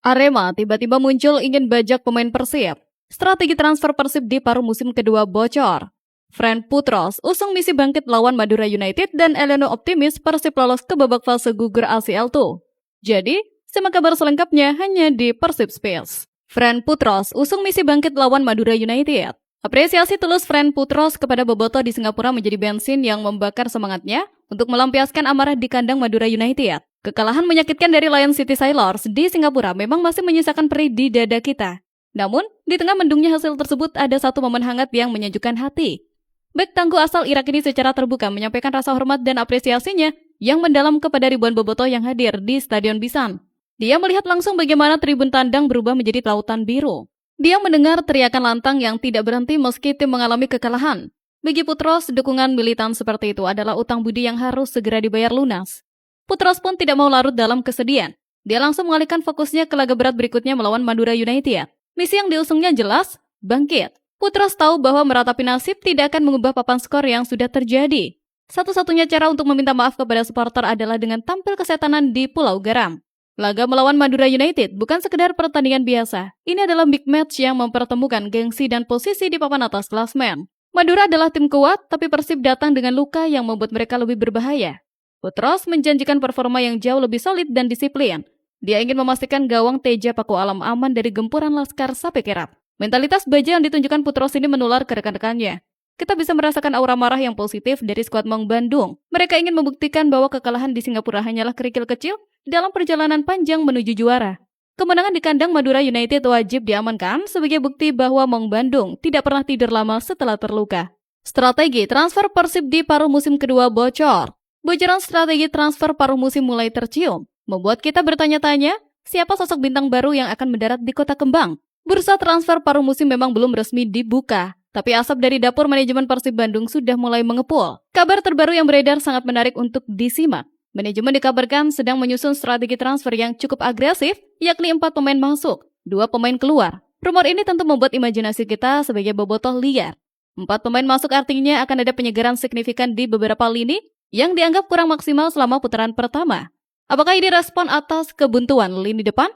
Arema tiba-tiba muncul ingin bajak pemain Persib. Strategi transfer Persib di paruh musim kedua bocor. Fren Putros usung misi bangkit lawan Madura United dan Eleno optimis Persib lolos ke babak fase gugur ACL tuh. Jadi, simak kabar selengkapnya hanya di Persib Space. Fren Putros usung misi bangkit lawan Madura United. Apresiasi tulus Fren Putros kepada Boboto di Singapura menjadi bensin yang membakar semangatnya untuk melampiaskan amarah di kandang Madura United. Kekalahan menyakitkan dari Lion City Sailors di Singapura memang masih menyisakan perih di dada kita. Namun, di tengah mendungnya hasil tersebut ada satu momen hangat yang menyejukkan hati. Bek tangguh asal Irak ini secara terbuka menyampaikan rasa hormat dan apresiasinya yang mendalam kepada ribuan bobotoh yang hadir di Stadion Bisan. Dia melihat langsung bagaimana tribun tandang berubah menjadi lautan biru. Dia mendengar teriakan lantang yang tidak berhenti meski tim mengalami kekalahan. Bagi Putros, dukungan militan seperti itu adalah utang budi yang harus segera dibayar lunas. Putros pun tidak mau larut dalam kesedihan. Dia langsung mengalihkan fokusnya ke laga berat berikutnya melawan Madura United. Misi yang diusungnya jelas, bangkit. Putros tahu bahwa meratapi nasib tidak akan mengubah papan skor yang sudah terjadi. Satu-satunya cara untuk meminta maaf kepada supporter adalah dengan tampil kesetanan di Pulau Garam. Laga melawan Madura United bukan sekedar pertandingan biasa. Ini adalah big match yang mempertemukan gengsi dan posisi di papan atas klasmen. Madura adalah tim kuat, tapi Persib datang dengan luka yang membuat mereka lebih berbahaya. Putros menjanjikan performa yang jauh lebih solid dan disiplin. Dia ingin memastikan gawang Teja Paku Alam aman dari gempuran Laskar Sape Kerap. Mentalitas baja yang ditunjukkan Putros ini menular ke rekan-rekannya. Kita bisa merasakan aura marah yang positif dari skuad Maung Bandung. Mereka ingin membuktikan bahwa kekalahan di Singapura hanyalah kerikil kecil dalam perjalanan panjang menuju juara. Kemenangan di kandang Madura United wajib diamankan sebagai bukti bahwa Maung Bandung tidak pernah tidur lama setelah terluka. Strategi transfer Persib di paruh musim kedua bocor. Bocoran strategi transfer paruh musim mulai tercium, membuat kita bertanya-tanya, siapa sosok bintang baru yang akan mendarat di Kota Kembang? Bursa transfer paruh musim memang belum resmi dibuka, tapi asap dari dapur manajemen Persib Bandung sudah mulai mengepul. Kabar terbaru yang beredar sangat menarik untuk disimak. Manajemen dikabarkan sedang menyusun strategi transfer yang cukup agresif, yakni 4 pemain masuk, 2 pemain keluar. Rumor ini tentu membuat imajinasi kita sebagai bobotoh liar. 4 pemain masuk artinya akan ada penyegaran signifikan di beberapa lini yang dianggap kurang maksimal selama putaran pertama. Apakah ini respon atas kebuntuan lini depan?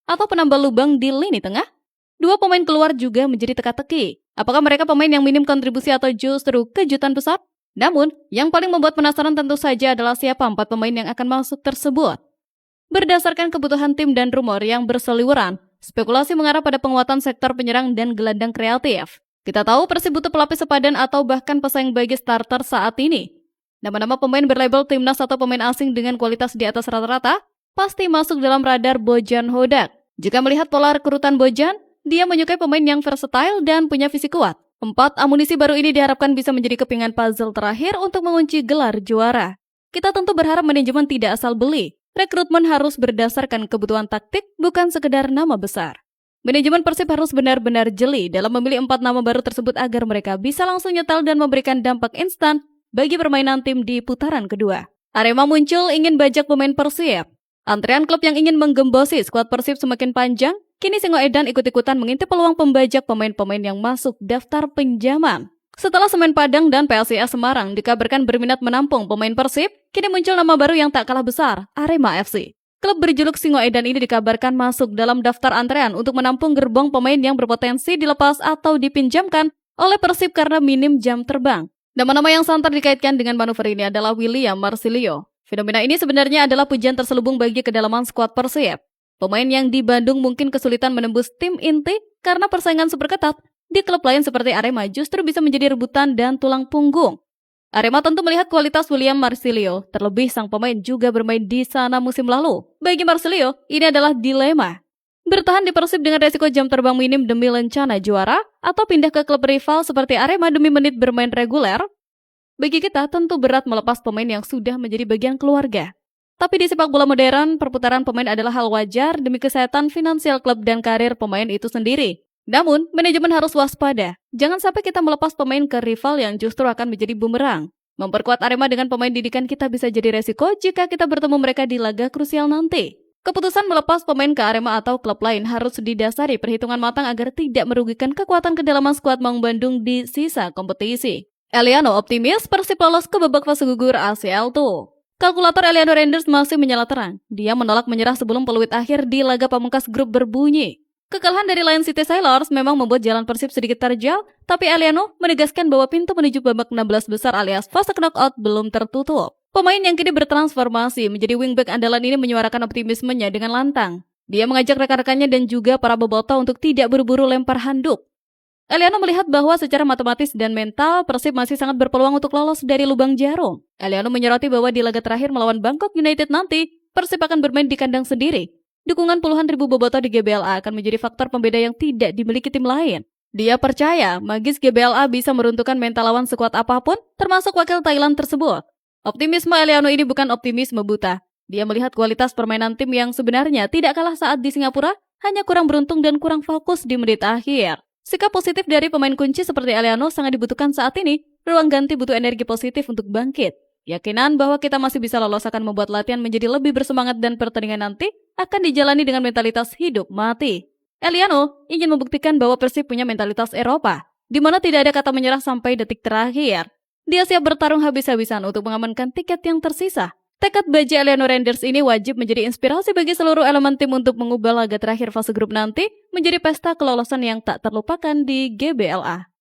Atau penambah lubang di lini tengah? 2 pemain keluar juga menjadi teka-teki. Apakah mereka pemain yang minim kontribusi atau justru kejutan besar? Namun, yang paling membuat penasaran tentu saja adalah siapa 4 pemain yang akan masuk tersebut. Berdasarkan kebutuhan tim dan rumor yang berseliweran, spekulasi mengarah pada penguatan sektor penyerang dan gelandang kreatif. Kita tahu Persib butuh pelapis sepadan atau bahkan pesaing bagi starter saat ini. Nama-nama pemain berlabel timnas atau pemain asing dengan kualitas di atas rata-rata pasti masuk dalam radar Bojan Hodak. Jika melihat pola rekrutan Bojan, dia menyukai pemain yang versatile dan punya visi kuat. 4 amunisi baru ini diharapkan bisa menjadi kepingan puzzle terakhir untuk mengunci gelar juara. Kita tentu berharap manajemen tidak asal beli. Rekrutmen harus berdasarkan kebutuhan taktik, bukan sekedar nama besar. Manajemen Persib harus benar-benar jeli dalam memilih 4 nama baru tersebut agar mereka bisa langsung nyetel dan memberikan dampak instan bagi permainan tim di putaran kedua. Arema muncul ingin bajak pemain Persib. Antrean klub yang ingin menggembosi skuad Persib semakin panjang. Kini Singoedan ikut-ikutan mengintip peluang pembajak pemain-pemain yang masuk daftar pinjaman. Setelah Semen Padang dan PSIS Semarang dikabarkan berminat menampung pemain Persib, kini muncul nama baru yang tak kalah besar, Arema FC. Klub berjuluk Singoedan ini dikabarkan masuk dalam daftar antrean untuk menampung gerbong pemain yang berpotensi dilepas atau dipinjamkan oleh Persib karena minim jam terbang. Nama-nama yang santer dikaitkan dengan manuver ini adalah William Marsilio. Fenomena ini sebenarnya adalah pujian terselubung bagi kedalaman skuad Persib. Pemain yang di Bandung mungkin kesulitan menembus tim inti karena persaingan super ketat. Di klub lain seperti Arema justru bisa menjadi rebutan dan tulang punggung. Arema tentu melihat kualitas William Marsilio, terlebih sang pemain juga bermain di sana musim lalu. Bagi Marsilio, ini adalah dilema. Bertahan di Persib dengan resiko jam terbang minim demi lencana juara, atau pindah ke klub rival seperti Arema demi menit bermain reguler? Bagi kita tentu berat melepas pemain yang sudah menjadi bagian keluarga. Tapi di sepak bola modern, perputaran pemain adalah hal wajar demi kesehatan finansial klub dan karir pemain itu sendiri. Namun, manajemen harus waspada. Jangan sampai kita melepas pemain ke rival yang justru akan menjadi bumerang. Memperkuat Arema dengan pemain didikan kita bisa jadi resiko jika kita bertemu mereka di laga krusial nanti. Keputusan melepas pemain ke Arema atau klub lain harus didasari perhitungan matang agar tidak merugikan kekuatan kedalaman skuad Maung Bandung di sisa kompetisi. Eliano optimis Persib lolos ke babak fase gugur ACL tuh. Kalkulator Eliano Randers masih menyala terang. Dia menolak menyerah sebelum peluit akhir di laga pamungkas grup berbunyi. Kekalahan dari Lion City Sailors memang membuat jalan Persib sedikit terjal, tapi Eliano menegaskan bahwa pintu menuju babak 16 besar alias fase knockout belum tertutup. Pemain yang kini bertransformasi menjadi wingback andalan ini menyuarakan optimismenya dengan lantang. Dia mengajak rekan-rekannya dan juga para bobotoh untuk tidak buru-buru lempar handuk. Eliano melihat bahwa secara matematis dan mental, Persib masih sangat berpeluang untuk lolos dari lubang jarum. Eliano menyoroti bahwa di laga terakhir melawan Bangkok United nanti, Persib akan bermain di kandang sendiri. Dukungan puluhan ribu bobotoh di GBLA akan menjadi faktor pembeda yang tidak dimiliki tim lain. Dia percaya magis GBLA bisa meruntuhkan mental lawan sekuat apapun, termasuk wakil Thailand tersebut. Optimisme Eliano ini bukan optimisme buta. Dia melihat kualitas permainan tim yang sebenarnya tidak kalah saat di Singapura, hanya kurang beruntung dan kurang fokus di menit akhir. Sikap positif dari pemain kunci seperti Eliano sangat dibutuhkan saat ini. Ruang ganti butuh energi positif untuk bangkit. Yakinan bahwa kita masih bisa lolos akan membuat latihan menjadi lebih bersemangat dan pertandingan nanti akan dijalani dengan mentalitas hidup mati. Eliano ingin membuktikan bahwa Persib punya mentalitas Eropa, di mana tidak ada kata menyerah sampai detik terakhir. Dia siap bertarung habis-habisan untuk mengamankan tiket yang tersisa. Tekad baja Eliano Randers ini wajib menjadi inspirasi bagi seluruh elemen tim untuk mengubah laga terakhir fase grup nanti menjadi pesta kelolosan yang tak terlupakan di GBLA.